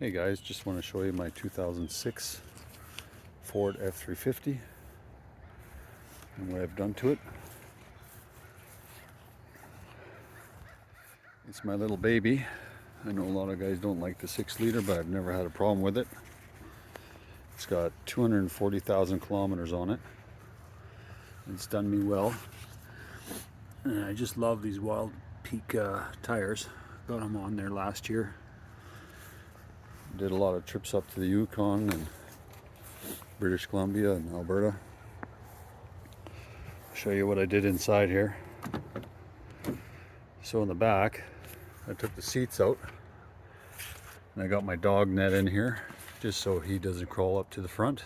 Hey guys, just want to show you my 2006 Ford F350 and what I've done to it. It's my little baby. I know a lot of guys don't like the 6-liter, but I've never had a problem with it. It's got 240,000 kilometers on it. It's done me well. And I just love these Wild Peak tires. Got them on there last year. Did a lot of trips up to the Yukon and British Columbia and Alberta. I'll show you what I did inside here. So in the back, I took the seats out and I got my dog net in here just so he doesn't crawl up to the front.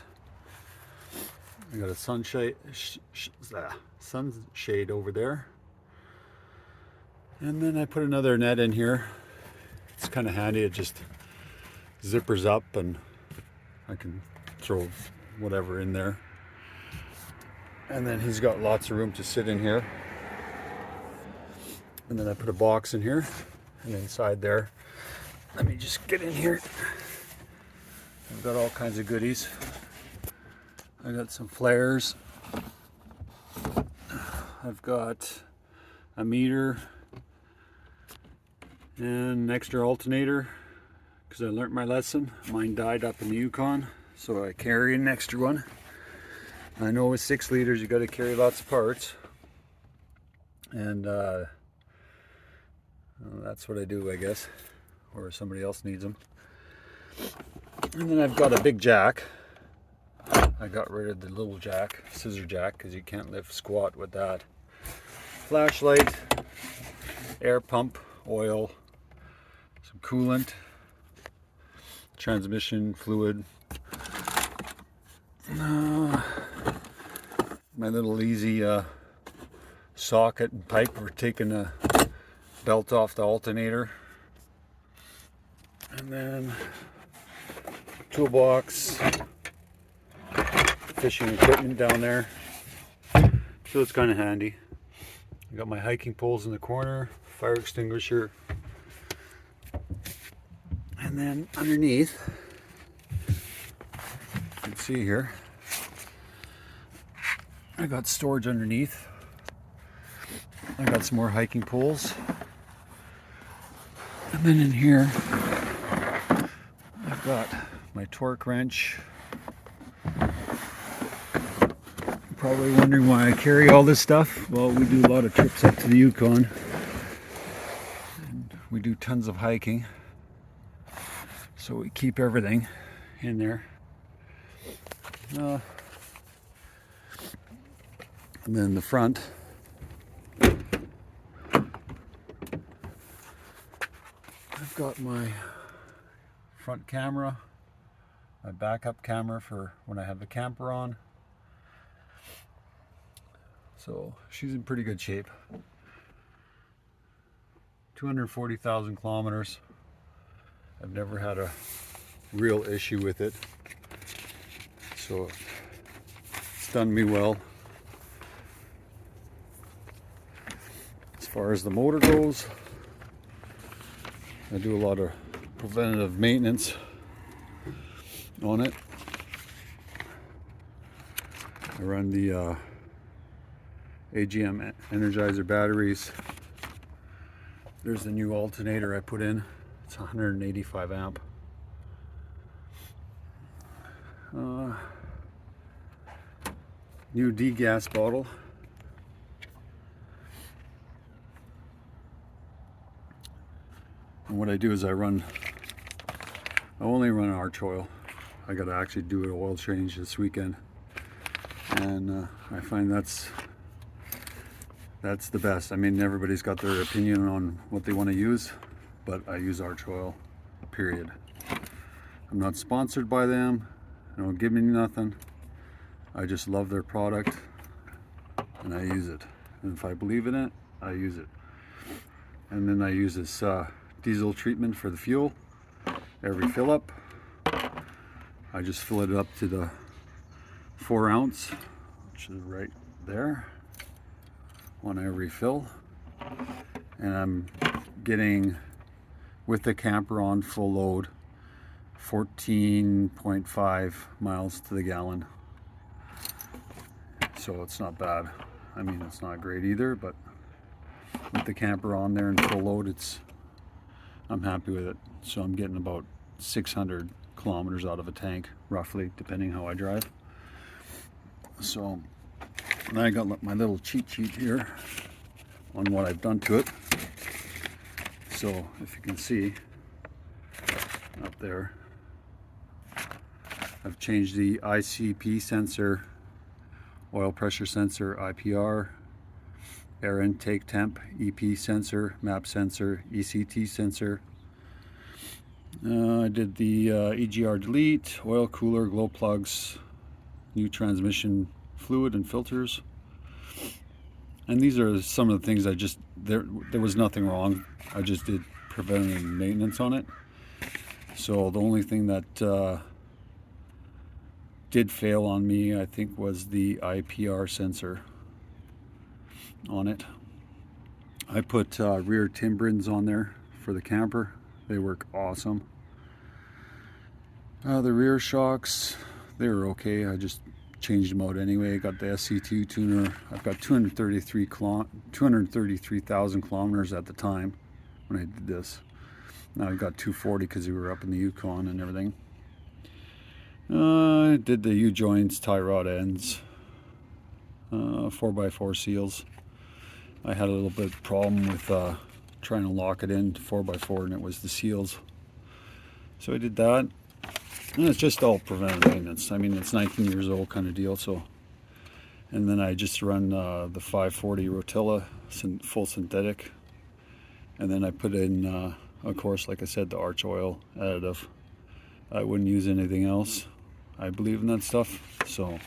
I got a sunshade over there. And then I put another net in here. It's kind of handy. It just zippers up and I can throw whatever in there. And then he's got lots of room to sit in here. And then I put a box in here, and inside there, let me just get in here. I've got all kinds of goodies. I got some flares. I've got a meter and an extra alternator because I learned my lesson. Mine died up in the Yukon, so I carry an extra one. I know with 6 liters you got to carry lots of parts, and that's what I do, I guess, or somebody else needs them. And then I've got a big jack. I got rid of the little jack, scissor jack, because you can't lift squat with that. Flashlight, air pump, oil, some coolant, transmission fluid, my little easy socket and pipe for taking the belt off the alternator, and then toolbox, fishing equipment down there, so it's kind of handy. I got my hiking poles in the corner, fire extinguisher, and then underneath, you can see here, I got storage underneath. I got some more hiking poles. And then in here, I've got my torque wrench. You're probably wondering why I carry all this stuff. Well, we do a lot of trips up to the Yukon. And we do tons of hiking. So we keep everything in there. And then the front, I've got my front camera, my backup camera for when I have the camper on. So she's in pretty good shape. 240,000 kilometers. I've never had a real issue with it. So it's done me well. As far as the motor goes, I do a lot of preventative maintenance on it. I run the AGM Energizer batteries. There's the new alternator I put in. It's 185 amp. New degas bottle. And what I do is I only run arch oil. I got to actually do an oil change this weekend, and I find that's the best. I mean, everybody's got their opinion on what they want to use, but I use arch oil, period. I'm not sponsored by them. They don't give me nothing. I just love their product and I use it. And if I believe in it, I use it. And then I use this diesel treatment for the fuel. Every fill up, I just fill it up to the 4 ounce, which is right there, on every fill. And I'm getting, with the camper on full load, 14.5 miles to the gallon. So it's not bad. I mean, it's not great either, but with the camper on there and full load, I'm happy with it. So I'm getting about 600 kilometers out of a tank, roughly, depending how I drive. So, and I got my little cheat sheet here on what I've done to it. So if you can see up there, I've changed the ICP sensor, oil pressure sensor, IPR, air intake temp, EP sensor, map sensor, ECT sensor. I did the EGR delete, oil cooler, glow plugs, new transmission fluid and filters. And these are some of the things I just, there was nothing wrong. I just did preventative maintenance on it. So the only thing that did fail on me, I think, was the IPR sensor on it. I put rear timbrins on there for the camper. They work awesome. The rear shocks, they were okay. I just changed them out anyway. I got the SC2 tuner. I've got 233,000 kilometers at the time when I did this. Now I got 240 because we were up in the Yukon and everything. I did the U-joints, tie rod ends, 4x4 seals. I had a little bit of problem with trying to lock it in 4x4, and it was the seals. So I did that. And it's just all preventive maintenance. I mean, it's 19 years old kind of deal. So, and then I just run the 540 Rotella full synthetic, and then I put in, of course, like I said, the Arch Oil additive. I wouldn't use anything else. I believe in that stuff. So,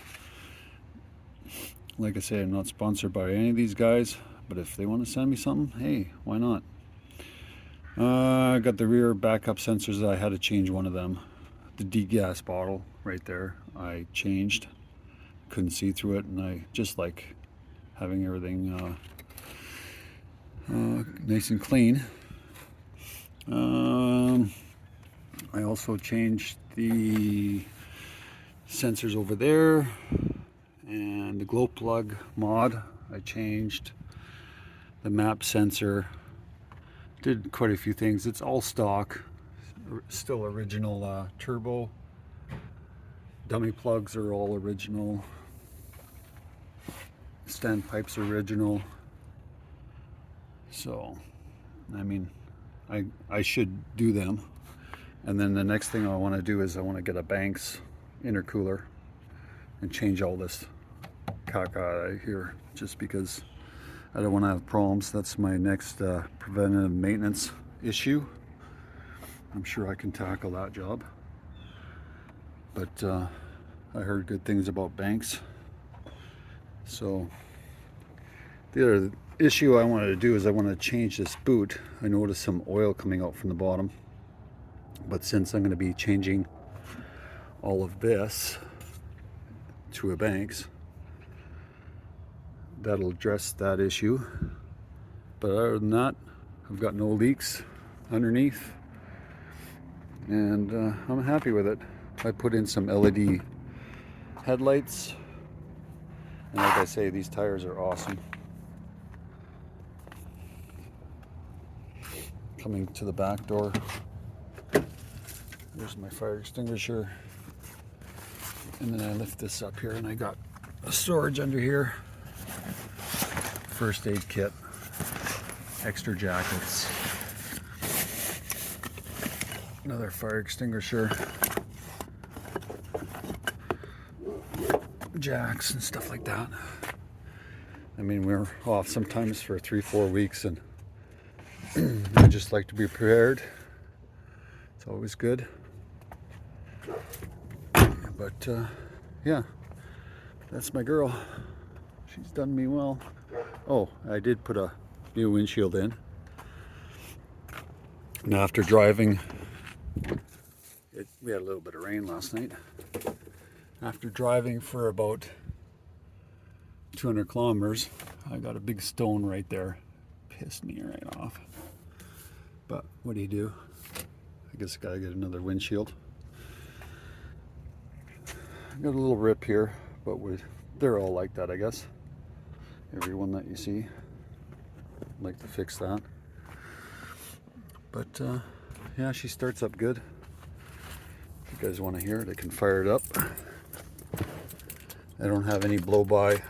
like I say, I'm not sponsored by any of these guys, but if they want to send me something, hey, why not? I got the rear backup sensors. I had to change one of them. The degas bottle right there, I changed. Couldn't see through it, and I just like having everything nice and clean. I also changed the sensors over there, and the glow plug mod. I changed the map sensor. Did quite a few things. It's all stock. Still original turbo. Dummy plugs are all original. Standpipes are original. So, I mean, I should do them. And then the next thing I want to do is I want to get a Banks intercooler and change all this caca here, just because I don't want to have problems. That's my next preventative maintenance issue. I'm sure I can tackle that job. But I heard good things about Banks. So the other issue I wanted to do is I want to change this boot. I noticed some oil coming out from the bottom. But since I'm going to be changing all of this to a Banks, that'll address that issue. But other than that, I've got no leaks underneath. And I'm happy with it. I put in some LED headlights, and like I say, these tires are awesome. Coming to the back door, there's my fire extinguisher, and then I lift this up here, and I got a storage under here, first aid kit, extra jackets, another fire extinguisher, jacks and stuff like that. I mean, we're off sometimes for 3-4 weeks, and I just like to be prepared. It's always good. But yeah, that's my girl. She's done me well. Oh, I did put a new windshield in. And after driving, we had a little bit of rain last night. After driving for about 200 kilometers, I got a big stone right there. Pissed me right off. But what do? I guess I gotta get another windshield. got a little rip here, but they're all like that, I guess. Every one that you see, I'd like to fix that. But yeah, she starts up good. If you guys want to hear it, I can fire it up. I don't have any blow-by.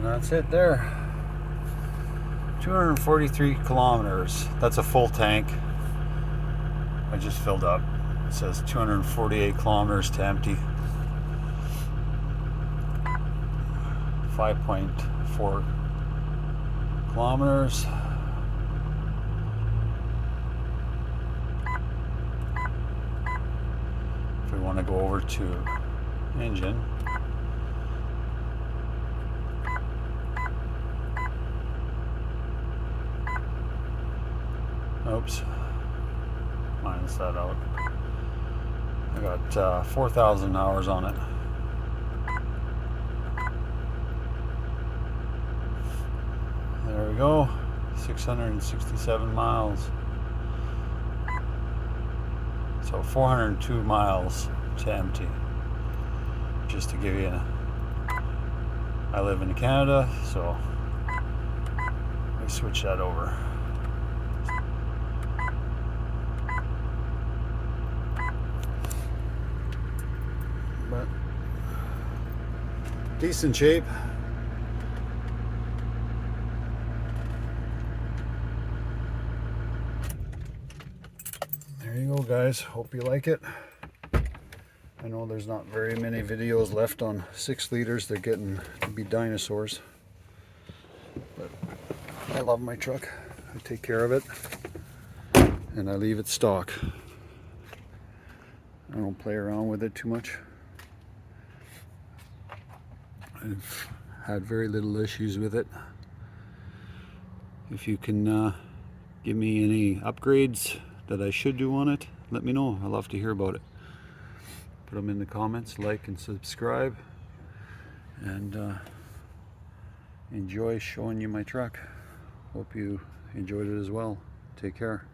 That's it there. 243 kilometers. That's a full tank. I just filled up. It says 248 kilometers to empty. 5.4 kilometers. If we want to go over to engine, oops, minus that out. I got 4,000 hours on it. There we go, 667 miles. So 402 miles to empty. Just to give you I live in Canada, so we switch that over. But decent shape. There you go, guys. Hope you like it. I know there's not very many videos left on 6 liters. They're getting to be dinosaurs. But I love my truck. I take care of it. And I leave it stock. I don't play around with it too much. I've had very little issues with it. If you can give me any upgrades that I should do on it, let me know. I'd love to hear about it. Put them in the comments, like and subscribe, and enjoy showing you my truck. Hope you enjoyed it as well. Take care.